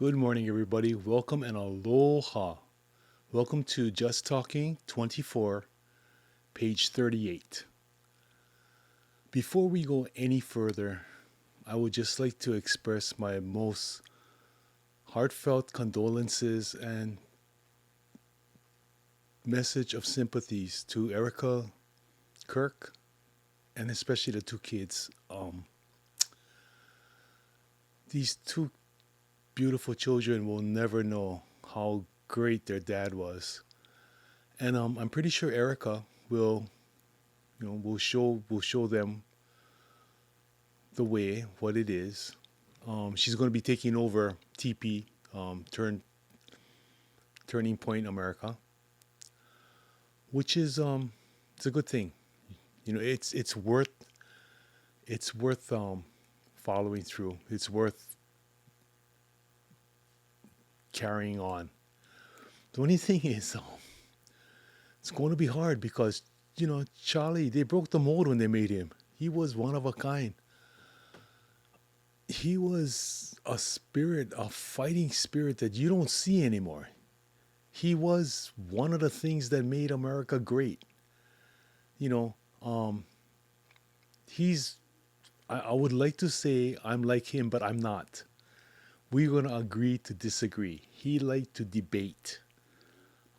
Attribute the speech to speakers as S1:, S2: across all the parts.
S1: Good morning, everybody. Welcome and aloha. Welcome to Just Talking 24, page 38. Before we go any further, I would just like to express my most heartfelt condolences and message of sympathies to Erica, Kirk, and especially the two kids. These two beautiful children will never know how great their dad was. And I'm pretty sure Erica will show them the way what it is. She's going to be taking over TP, Turning Point America, which is it's a good thing. It's worth following through. It's worth carrying on. The only thing is, it's going to be hard because Charlie, they broke the mold when they made him. He was one of a kind. He was a spirit, a fighting spirit that you don't see anymore. He was one of the things that made America great. You know, um, he's. I would like to say I'm like him, but I'm not. We're gonna agree to disagree. He liked to debate.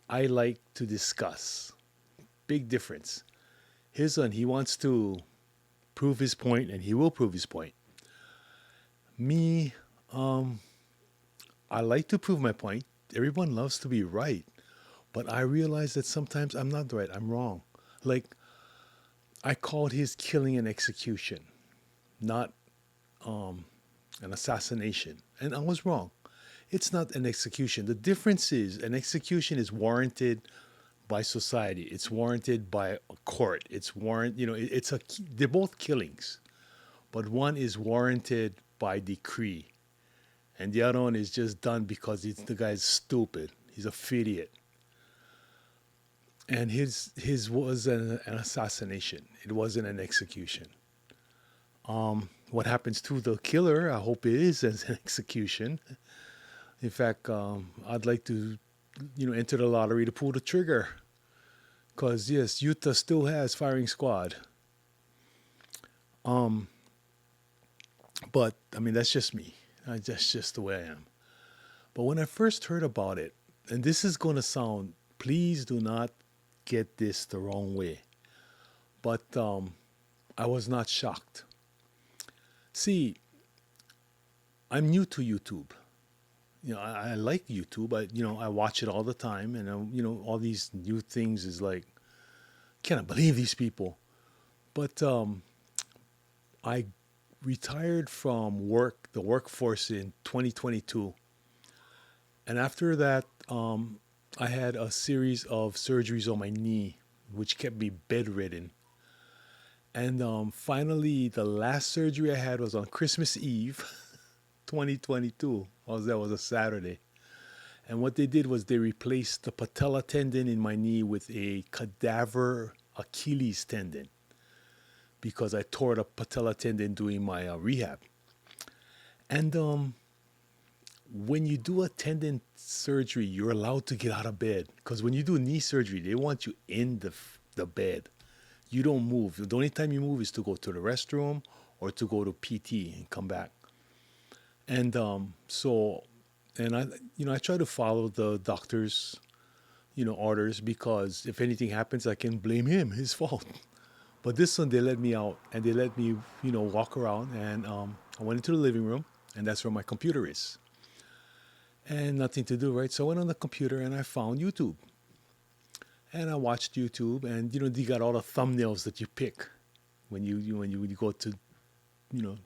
S1: I like to discuss. Big difference. His son, he wants to prove his point, and he will prove his point. Me, um, I like to prove my point. Everyone loves to be right, but I realize that sometimes I'm not right. I'm wrong. Like I called his killing an execution, not um, an assassination, and I was wrong. It's not an execution. The difference is an execution is warranted by society. It's warranted by a court. It's they're both killings, but one is warranted by decree, and the other one is just done because the guy's stupid. He's a idiot, and his was an assassination. It wasn't an execution. What happens to the killer? I hope it is as an execution. In fact, I'd like to, enter the lottery to pull the trigger. Because yes, Utah still has firing squad. Um, but I mean, that's just me. That's just the way I am. But when I first heard about it, and this is going to sound, please do not get this the wrong way. But I was not shocked. See, I'm new to YouTube. I like YouTube. I watch it all the time, and all these new things is like, can't believe these people. But I retired from the workforce in 2022, and after that, I had a series of surgeries on my knee, which kept me bedridden. And finally, the last surgery I had was on Christmas Eve, 2022. That was a Saturday. And what they did was they replaced the patella tendon in my knee with a cadaver Achilles tendon because I tore the patella tendon doing my rehab. And when you do a tendon surgery, you're allowed to get out of bed because when you do knee surgery, they want you in the bed. You don't move. The only time you move is to go to the restroom or to go to PT and come back. And I try to follow the doctor's, orders because if anything happens, I can blame him, his fault. But this one, they let me out and they let me, walk around. And I went into the living room, and that's where my computer is. And nothing to do, right? So I went on the computer and I found YouTube. And I watched YouTube, and they got all the thumbnails that you pick when you go to you know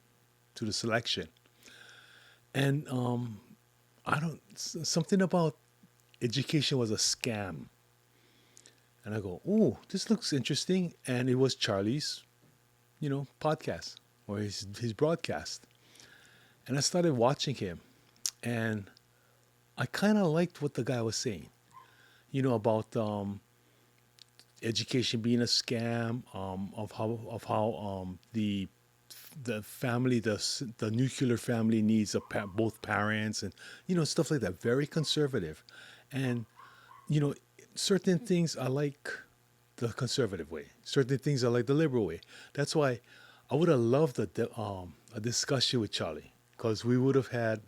S1: to the selection. And I don't something about education was a scam. And I go, oh, this looks interesting. And it was Charlie's, podcast or his broadcast. And I started watching him, and I kind of liked what the guy was saying, about education being a scam, of how the the family, the nuclear family needs both parents, and stuff like that. Very conservative, and you know certain things I like the conservative way. Certain things I like the liberal way. That's why I would have loved a discussion with Charlie, because we would have had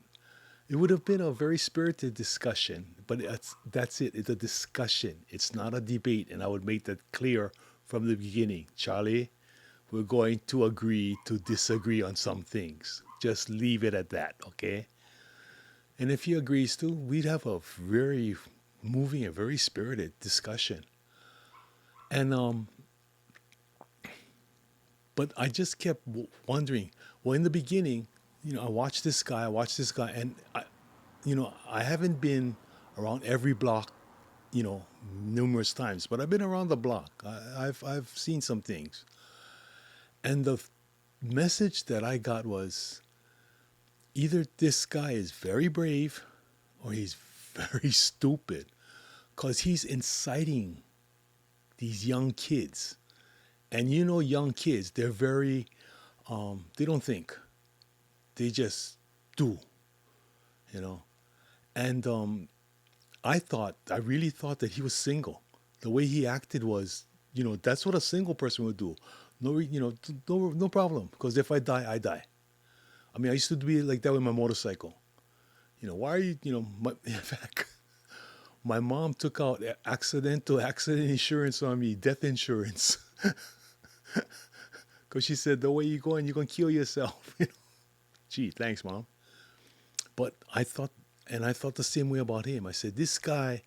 S1: it would have been a very spirited discussion. But that's it. It's a discussion. It's not a debate, and I would make that clear from the beginning. Charlie, we're going to agree to disagree on some things. Just leave it at that, okay? And if he agrees to, we'd have a very moving, a very spirited discussion. And but I just kept wondering. Well, in the beginning, I watched this guy, and I haven't been around every block, you know, numerous times, but I've been around the block. I've seen some things, and the message that I got was either this guy is very brave, or he's very stupid, because he's inciting these young kids. And young kids, they're very, they don't think, they just do, you know. And I really thought that he was single. The way he acted was, that's what a single person would do. No, no problem, because if I die, I die. I mean, I used to be like that with my motorcycle. Why are you, in fact, my mom took out accident insurance on me, death insurance. Because she said, the way you're going to kill yourself. Gee, thanks, Mom. But I thought the same way about him. I said, this guy,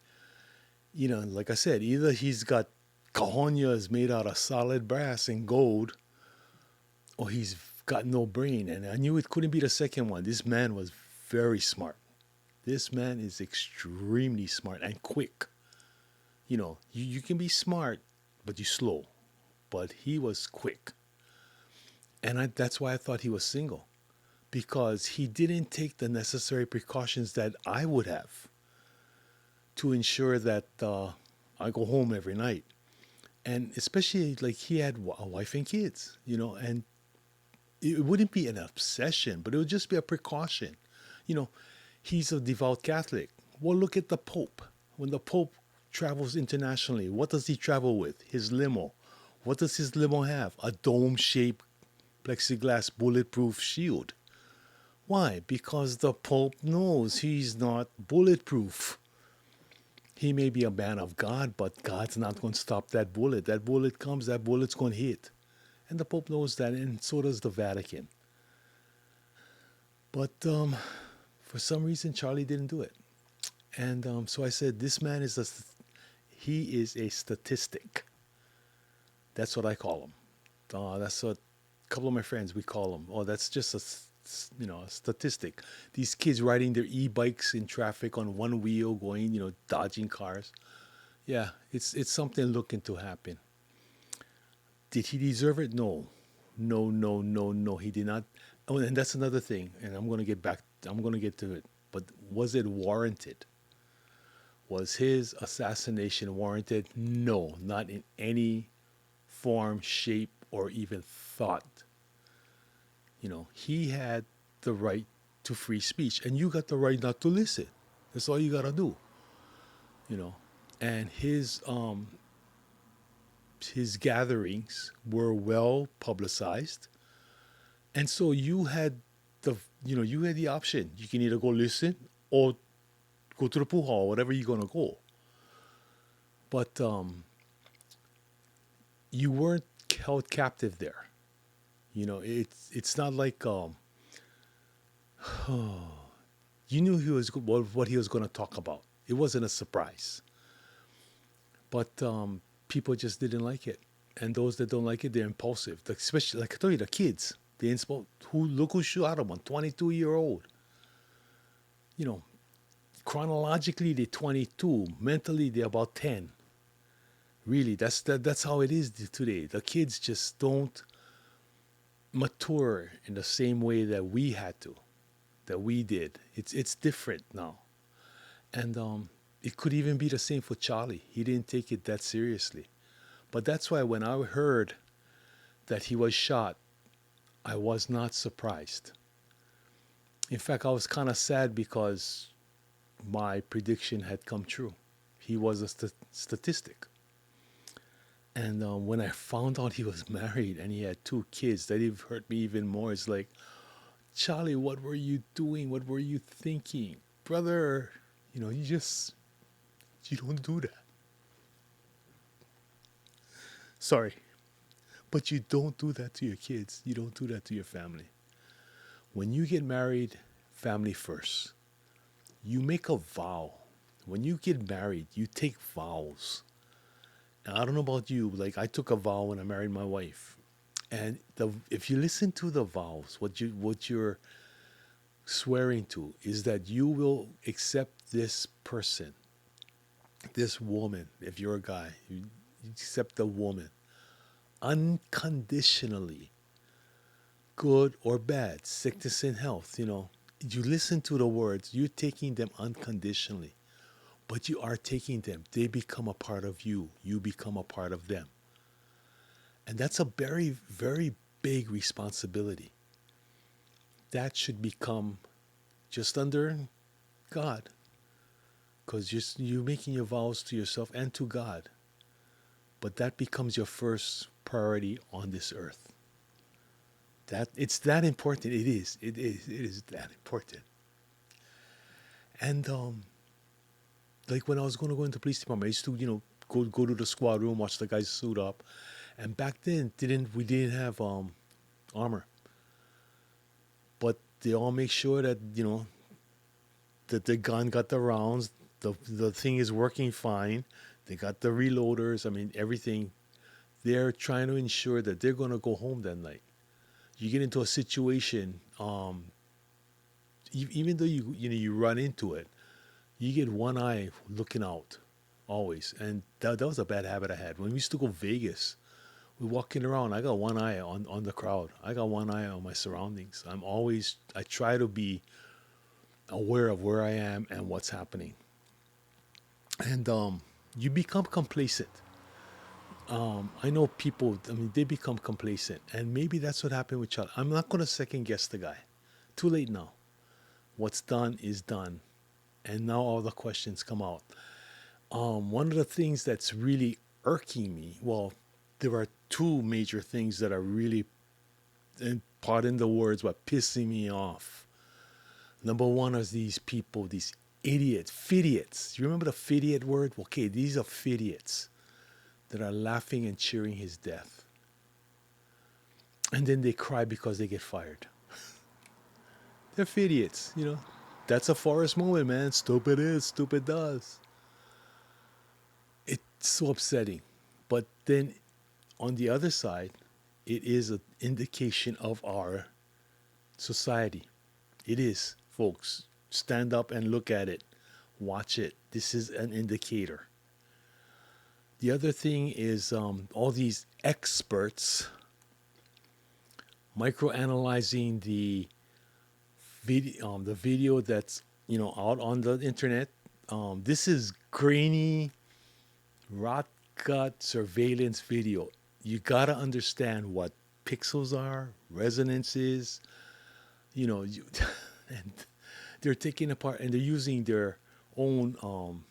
S1: like I said, either he's got cojones made out of solid brass and gold, or he's got no brain. And I knew it couldn't be the second one. This man was very smart. This man is extremely smart and quick. You can be smart, but you're slow. But he was quick. And that's why I thought he was single, because he didn't take the necessary precautions that I would have to ensure that I go home every night. And especially, like, he had a wife and kids, and it wouldn't be an obsession, but it would just be a precaution. He's a devout Catholic. Well, look at the Pope. When the Pope travels internationally, what does he travel with? His limo. What does his limo have? A dome-shaped plexiglass bulletproof shield. Why? Because the Pope knows he's not bulletproof. He may be a man of God, but God's not going to stop that bullet. That bullet comes, that bullet's going to hit. And the Pope knows that, and so does the Vatican. But for some reason, Charlie didn't do it. And so I said, this man he is a statistic. That's what I call him. That's what a couple of my friends, we call him. Oh, that's just a statistic. These kids riding their e-bikes in traffic on one wheel, going, dodging cars. Yeah, it's something looking to happen. Did he deserve it? No. No, no, no, no. He did not. Oh, and that's another thing. And I'm going to get to it. But was it warranted? Was his assassination warranted? No, not in any form, shape, or even thought. He had the right to free speech, and you got the right not to listen. That's all you got to do. And his gatherings were well publicized, and so you had the option. You can either go listen or go to the pool hall, whatever you're gonna go. But you weren't held captive there. It's not like you knew what he was going to talk about. It wasn't a surprise. But people just didn't like it, and those that don't like it, they're impulsive. Especially, like I told you, the kids. Look who shot him, a 22-year-old. Chronologically they're 22. Mentally they're about 10. Really, that's how it is today. The kids just don't mature in the same way that we had to, that we did. It's different now, and it could even be the same for Charlie. He didn't take it that seriously, but that's why when I heard that he was shot, I was not surprised. In fact, I was kind of sad because my prediction had come true. He was a statistic. And when I found out he was married and he had two kids, that even hurt me even more. It's like, Charlie, what were you doing? What were you thinking? Brother, you don't do that. Sorry, but you don't do that to your kids. You don't do that to your family. When you get married, family first. You make a vow. When you get married, you take vows. Now, I don't know about you, like I took a vow when I married my wife. And if you listen to the vows, what you're swearing to is that you will accept this person, this woman. If you're a guy, you accept the woman unconditionally, good or bad, sickness and health. You listen to the words, you're taking them unconditionally, but you are taking them. They become a part of you. You become a part of them. And that's a very, very big responsibility. That should become just under God, because you're making your vows to yourself and to God. But that becomes your first priority on this earth. That it's that important. It is. It is. It is that important. And like when I was going to go into police department, I used to go to the squad room, watch the guys suit up. And back then, we didn't have armor, but they all make sure that that the gun got the rounds, the thing is working fine. They got the reloaders. I mean, everything. They're trying to ensure that they're going to go home that night. You get into a situation, even though you run into it, you get one eye looking out always, and that was a bad habit I had when we used to go Vegas. We walking around. I got one eye on the crowd. I got one eye on my surroundings. I try to be aware of where I am and what's happening. And you become complacent. I know people, I mean, they become complacent. And maybe that's what happened with Charlie. I'm not going to second guess the guy. Too late now. What's done is done. And now all the questions come out. One of the things that's really irking me, well, there are two major things that are really, and pardon the words, but pissing me off. Number one is these people, these idiots, fidiots. You remember the fidiot word? Okay, these are fidiots that are laughing and cheering his death. And then they cry because they get fired. They're fidiots. That's a Forrest moment, man. Stupid is, stupid does. It's so upsetting. But then on the other side, it is an indication of our society. It is, folks. Stand up and look at it. Watch it. This is an indicator. The other thing is all these experts microanalyzing the video that's out on the internet. This is grainy, rot gut surveillance video. You gotta understand what pixels are, resonance is. And they're taking apart and they're using their own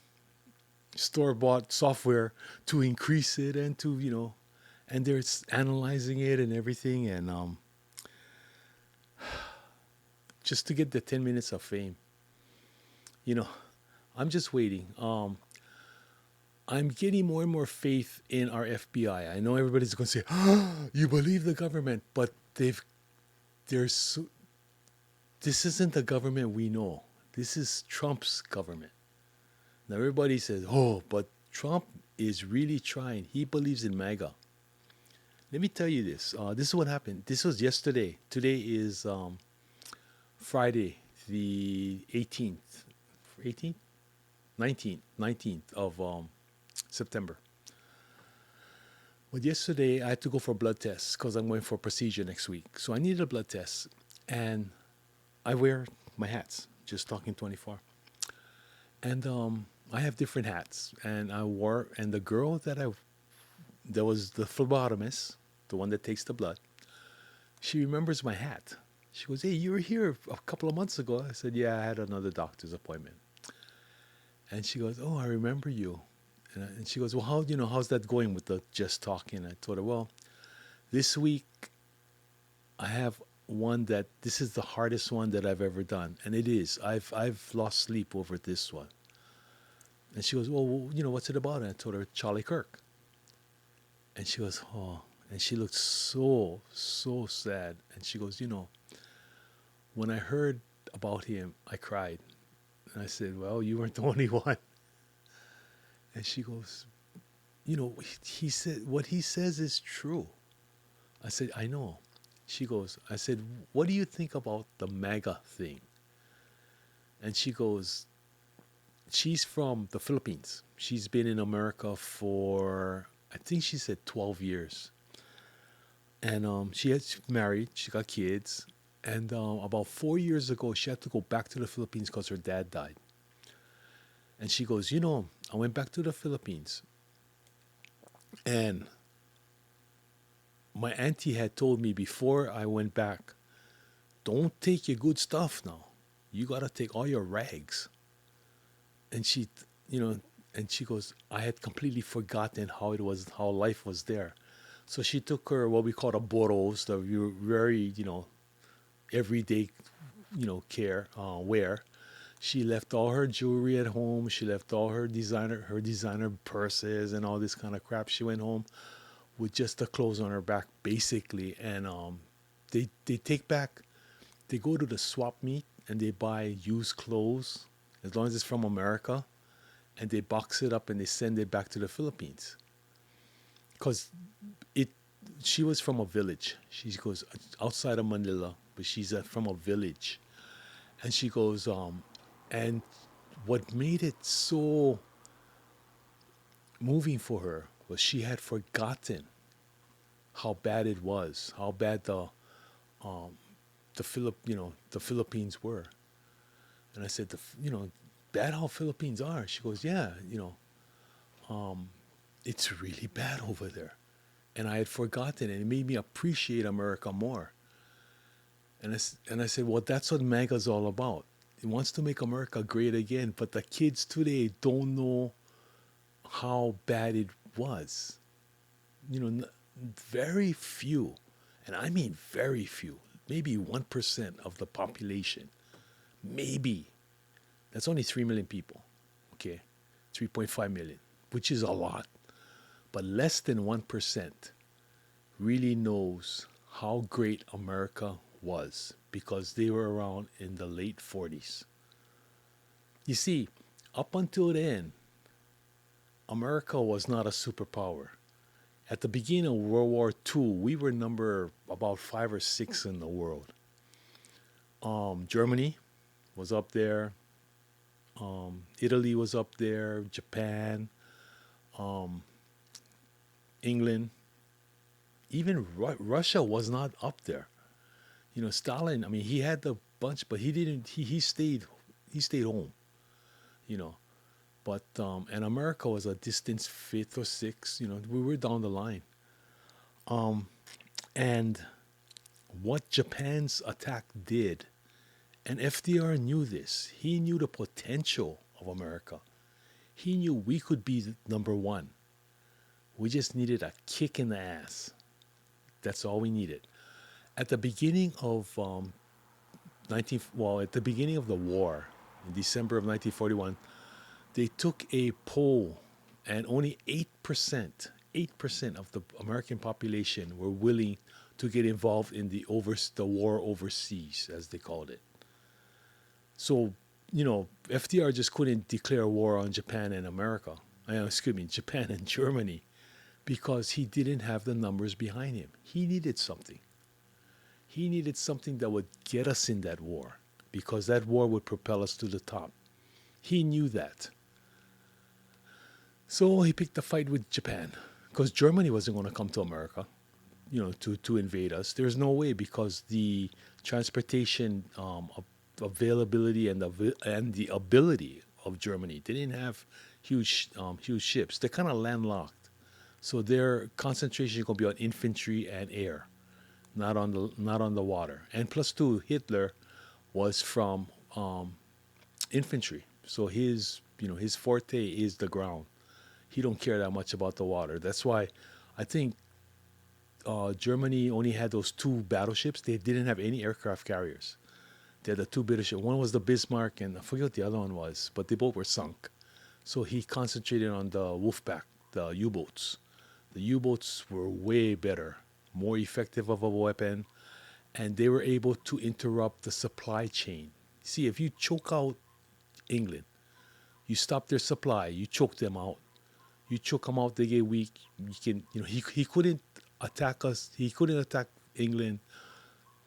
S1: store-bought software to increase it and to and they're analyzing it and everything, and just to get the 10 minutes of fame. you know I'm just waiting. I'm getting more and more faith in our FBI. I know everybody's going to say, you believe the government, but there's this isn't the government we know. This is Trump's government. Now everybody says, oh, but Trump is really trying. He believes in MAGA. Let me tell you this. This is what happened. This was yesterday. Today is Friday, the 18th. 18th? 19th of September. But yesterday I had to go for a blood test because I'm going for a procedure next week. So I needed a blood test. And I wear my hats, Jus Talkin 24. And I have different hats. And the girl that was the phlebotomist, the one that takes the blood, She remembers my hat. She goes, "Hey, you were here a couple of months ago." I said, "Yeah, I had another doctor's appointment." And she goes, "Oh, I remember you." And she goes, "Well, how's that going with the Just Talking?" I told her, "Well, this week I have one that this is the hardest one that I've ever done, and it is. I've lost sleep over this one." And she goes, "Well, what's it about?" And I told her Charlie Kirk. And she goes, "Oh," and she looked so sad. And she goes, "When I heard about him, I cried." And I said, "Well, you weren't the only one." And she goes, he said what he says is true." I said, "I know." She goes, I said, "What do you think about the MAGA thing?" And she goes, she's from the Philippines. She's been in America for, I think she said 12 years. And she's married, she got kids. And about 4 years ago, she had to go back to the Philippines because her dad died. And she goes, I went back to the Philippines, and my auntie had told me before I went back, don't take your good stuff now. You got to take all your rags. And you know, and she goes, I had completely forgotten how life was there. So she took her, what we call the boros, the very, everyday, care, wear. She left all her jewelry at home. She left all her designer purses and all this kind of crap. She went home with just the clothes on her back, basically. And they take back, they go to the swap meet and they buy used clothes, as long as it's from America, and they box it up and they send it back to the Philippines. Because it, she was from a village. She goes outside of Manila, but she's from a village, and she goes, and what made it so moving for her was she had forgotten how bad it was, how bad the Philippines were. And I said, bad how Philippines are. She goes, yeah, it's really bad over there. And I had forgotten, and it made me appreciate America more. And I said, well, that's what MAGA's all about. It wants to make America great again, but the kids today don't know how bad it was. Very few, and I mean very few, maybe 1% of the population, maybe. That's only 3 million people, okay? 3.5 million, which is a lot. But less than 1% really knows how great America was because they were around in the late 40s. You see, up until then, America was not a superpower. At the beginning of World War II, we were number about 5 or 6 in the world. Germany was up there. Italy was up there. Japan, um, England, even Russia was not up there. Stalin. I mean, he had the bunch, but he didn't. He stayed home. You know, but and America was a distant fifth or sixth. We were down the line. Um, and what Japan's attack did, and FDR knew this. He knew the potential of America. He knew we could be number one. We just needed a kick in the ass. That's all we needed. At the beginning of at the beginning of the war, in December of 1941, they took a poll, and only 8% of the American population were willing to get involved in the war overseas, as they called it. So, FDR just couldn't declare war on Japan and America. Excuse me, Japan and Germany, because he didn't have the numbers behind him. He needed something. He needed something that would get us in that war, because that war would propel us to the top. He knew that. So he picked a fight with Japan, because Germany wasn't going to come to America, to invade us. There's no way, because the transportation availability and the ability of Germany, they didn't have huge ships. They're kind of landlocked, so their concentration is going to be on infantry and air. not on the water. And plus two, Hitler was from infantry, so his forte is the ground. He don't care that much about the water. That's why I think Germany only had those two battleships. They didn't have any aircraft carriers. They had the two battleships. One was the Bismarck, and I forget what the other one was, but they both were sunk. So he concentrated on the Wolfpack, the U-boats. The U-boats were way better, more effective of a weapon, and they were able to interrupt the supply chain. See, if you choke out England, you stop their supply, you choke them out. You choke them out, they get weak. He couldn't attack us. He couldn't attack England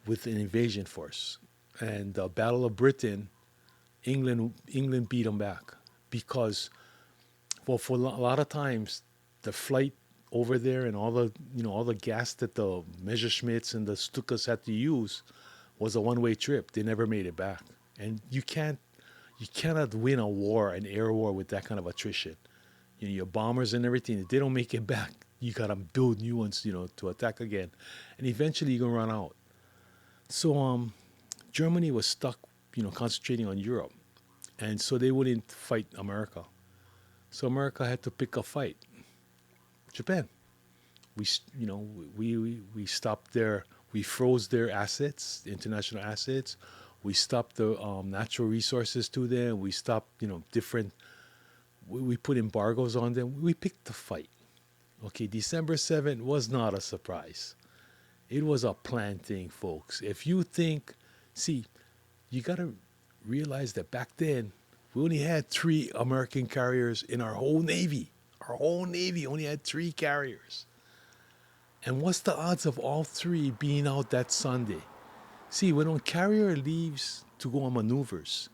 S1: with an invasion force. And the Battle of Britain, England beat them back because, well, for a lot of times, the flight over there and all the gas that the Messerschmitts and the Stukas had to use was a one-way trip. They never made it back, and you cannot win a war, an air war, with that kind of attrition. Your bombers and everything, if they don't make it back, you gotta build new ones, to attack again, and eventually you're gonna run out. So Germany was stuck, concentrating on Europe, and so they wouldn't fight America. So America had to pick a fight. Japan. We stopped we froze their assets, international assets. We stopped the natural resources to them. We stopped, different. We put embargoes on them. We picked the fight. Okay, December 7th was not a surprise. It was a planned thing, folks. If you think, see, you got to realize that back then, we only had 3 American carriers in our whole Navy. Our whole Navy only had 3 carriers. And what's the odds of all 3 being out that Sunday? See, when a carrier leaves to go on maneuvers,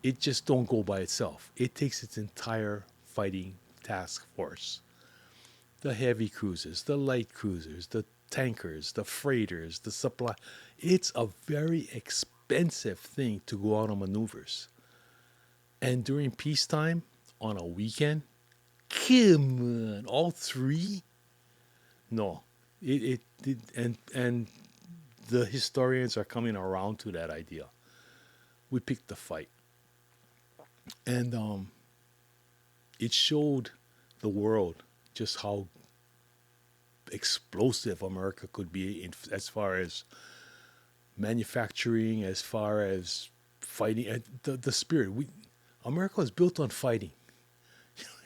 S1: it just don't go by itself. It takes its entire fighting task force. The heavy cruisers, the light cruisers, the tankers, the freighters, the supply. It's a very expensive thing to go out on maneuvers. And during peacetime, on a weekend, come on, all 3? No, and the historians are coming around to that idea. We picked the fight, and it showed the world just how explosive America could be as far as manufacturing, as far as fighting, and the spirit. America was built on fighting.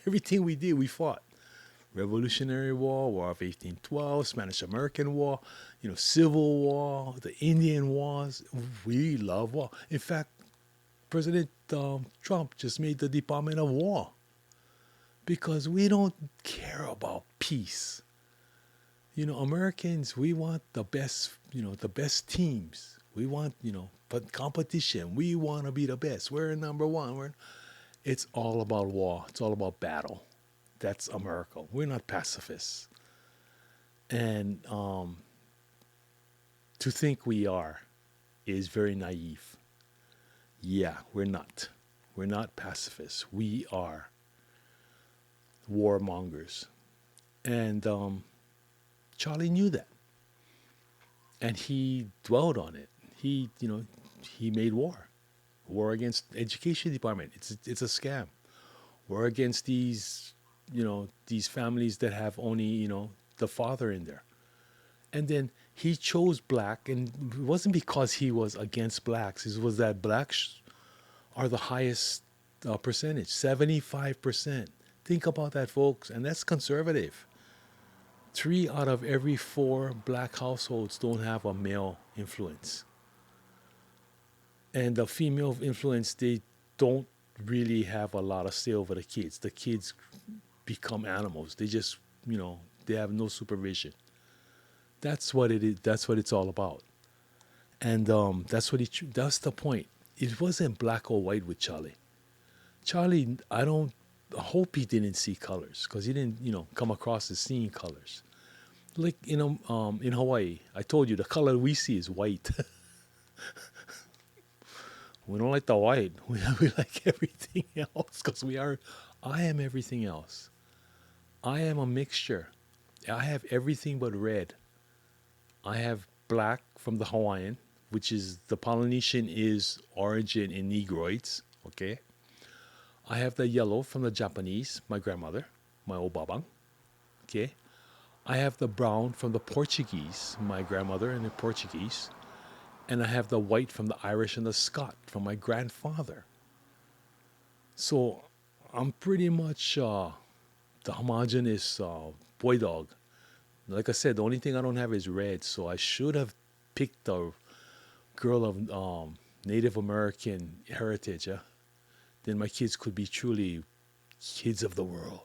S1: Everything we did, we fought. Revolutionary War, War of 1812, Spanish-American War, Civil War, the Indian Wars. We love war. In fact, President Trump just made the Department of War because we don't care about peace. Americans, we want the best, the best teams. We want, but competition. We want to be the best. We're number one. It's all about war. It's all about battle. That's America. We're not pacifists. And to think we are is very naive. Yeah, we're not. We're not pacifists. We are warmongers. And Charlie knew that. And he dwelled on it. He made war. War against education department. It's a scam. War against these families that have only, the father in there. And then he chose black, and it wasn't because he was against blacks. It was that blacks are the highest percentage, 75%. Think about that, folks, and that's conservative. 3 out of every 4 black households don't have a male influence. And the female influence, they don't really have a lot of say over the kids. The kids become animals. They just, they have no supervision. That's what it is. That's what it's all about. And that's the point. It wasn't black or white with Charlie. Charlie, I hope he didn't see colors, because he didn't, come across as seeing colors. Like, in Hawaii, I told you the color we see is white. We don't like the white. We like everything else, because I am everything else. I am a mixture. I have everything but red. I have black from the Hawaiian, which is the Polynesian is origin in Negroids. Okay. I have the yellow from the Japanese, my grandmother, my old babang. Okay. I have the brown from the Portuguese, my grandmother and the Portuguese. And I have the white from the Irish and the Scot from my grandfather. So I'm pretty much the homogeneous boy dog. Like I said, the only thing I don't have is red. So I should have picked a girl of Native American heritage. Then my kids could be truly kids of the world.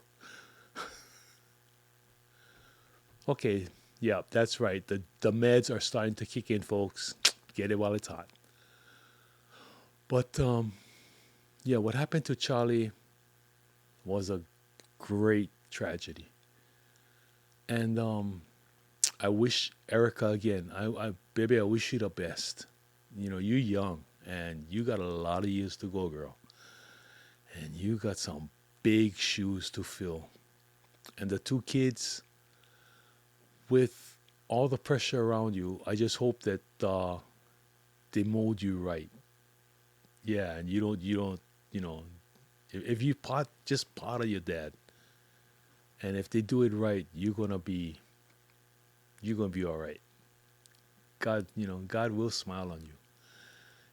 S1: Okay, yeah, that's right. The meds are starting to kick in, folks. Get it while it's hot. But yeah, what happened to Charlie was a great tragedy. And I wish Erica again. Baby, I wish you the best. You know, you're young and you got a lot of years to go, girl. And you got some big shoes to fill. And the two kids, with all the pressure around you, I just hope that they mold you right. Yeah, and you know, if you just part of your dad, and if they do it right, you're gonna be all right. God will smile on you.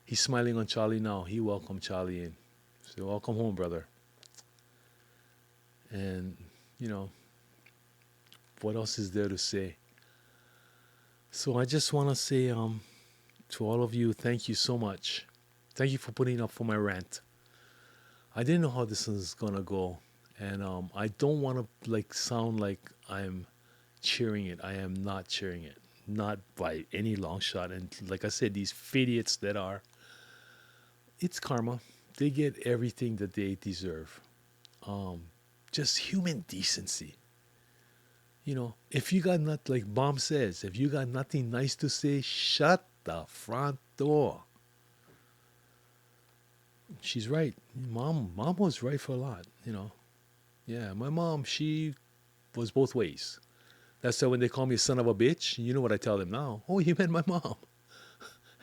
S1: He's smiling on Charlie now. He welcomed Charlie in. So welcome home, brother. And you know, what else is there to say? So I just want to say to all of you, thank you so much. Thank you for putting up for my rant. I didn't know how this is gonna go, and I don't want to sound like I'm cheering it. I am not cheering it, not by any long shot. And like I said, these idiots that are, it's karma. They get everything that they deserve. Um, just human decency. If you got not like Mom says, if you got nothing nice to say, shut the front door. She's right. Mom was right for a lot. Yeah, my mom, she was both ways. That's why when they call me son of a bitch, you know what I tell them now? Oh, you meant my mom.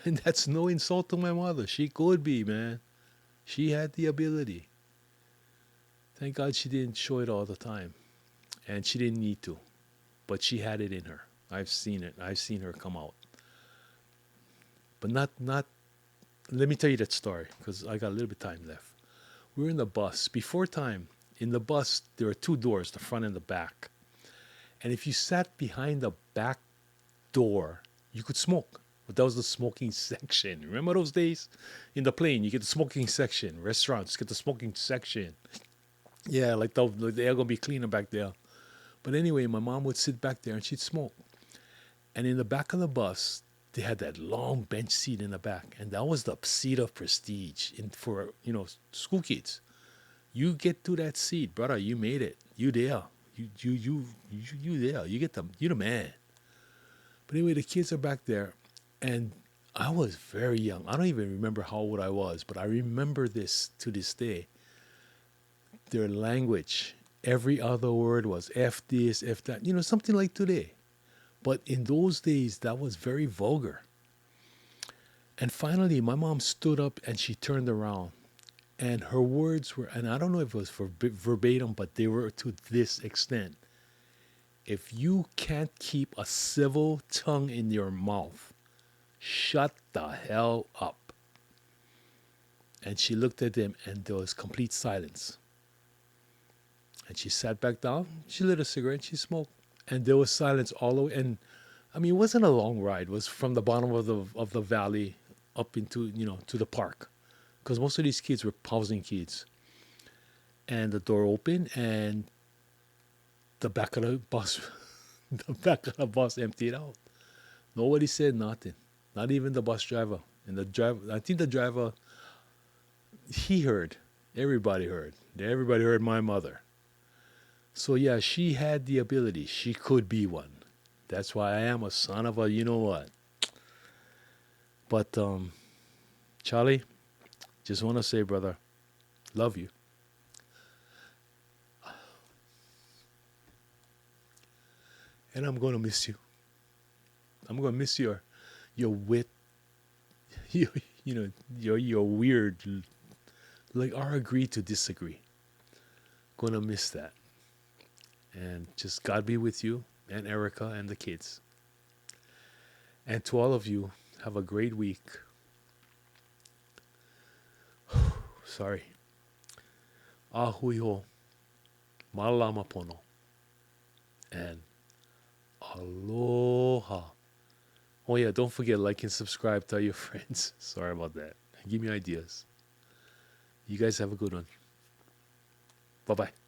S1: And that's no insult to my mother. She could be, man. She had the ability. Thank God she didn't show it all the time. And she didn't need to. But she had it in her. I've seen it. I've seen her come out. But not let me tell you that story because I got a little bit of time left. We were in the bus. Before time, in the bus, there were two doors, the front and the back. And if you sat behind the back door, you could smoke. But that was the smoking section. Remember those days? In the plane, you get the smoking section. Restaurants get the smoking section. Yeah, like they're going to be cleaner back there. But anyway, my mom would sit back there and she'd smoke. And in the back of the bus, they had that long bench seat in the back. And that was the seat of prestige for, school kids. You get to that seat, brother, you made it. You there. You there. You the man. But anyway, the kids are back there. And I was very young. I don't even remember how old I was, but I remember this to this day. Their language, every other word was F this, F that, something like today. But in those days, that was very vulgar. And finally, my mom stood up and she turned around. And her words were, and I don't know if it was verbatim, but they were to this extent. If you can't keep a civil tongue in your mouth, shut the hell up. And she looked at them and there was complete silence. And she sat back down, she lit a cigarette, she smoked. And there was silence all the way. And I mean, it wasn't a long ride. It was from the bottom of the valley up into, to the park. Because most of these kids were housing kids. And the door opened and the back of the bus emptied out. Nobody said nothing. Not even the bus driver. And I think the driver, he heard. Everybody heard. Everybody heard my mother. So yeah, she had the ability. She could be one. That's why I am a son of a you know what. But Charlie, just want to say, brother, love you. And I'm going to miss you. I'm going to miss your your wit, you, you know, your weird, like our agree to disagree. Gonna miss that. And just God be with you and Erica and the kids. And to all of you, have a great week. Sorry. Ahui ho, malama pono, and aloha. Oh yeah, don't forget like and subscribe. Tell your friends. Sorry about that. Give me ideas. You guys have a good one. Bye bye.